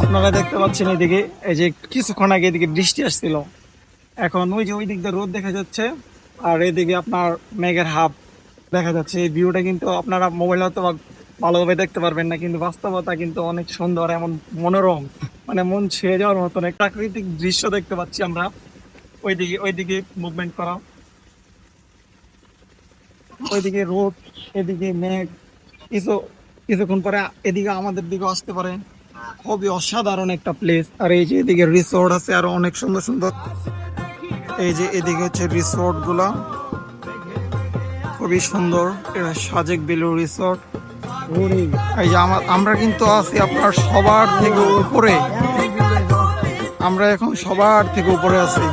আপনারা দেখতে পাচ্ছেন এদিকে, এই যে কিছুক্ষণ আগে এদিকে বৃষ্টি আসছিল, এখন ওই যে ওই দিক দিয়ে রোদ দেখা যাচ্ছে, আর এদিকে আপনার মেঘের হাব দেখা যাচ্ছে। এই ভিউটা কিন্তু আপনারা মোবাইলে হয়তো ভালোভাবে দেখতে পারবেন না, কিন্তু বাস্তবতা কিন্তু অনেক সুন্দর, এমন মনোরম, মানে মন ছুঁয়ে যাওয়ার মতন এক প্রাকৃতিক দৃশ্য দেখতে পাচ্ছি আমরা। ওইদিকে মুভমেন্ট করা, ওইদিকে রোদ, এদিকে মেঘ, কিছুক্ষণ পরে এদিকে আমাদের দিকে আসতে পারে। খুবই অসাধারণ একটা প্লেস। আর এই যে এদিকে রিসোর্ট আছে আরো অনেক সুন্দর সুন্দর, এই যে এদিকে হচ্ছে রিসোর্ট গুলা, খুবই সুন্দর। এটা সাজেক বেলু রিসোর্ট। এই যে আমরা কিন্তু আছি আপনার সবার থেকে উপরে, আমরা এখন সবার থেকে উপরে আছি।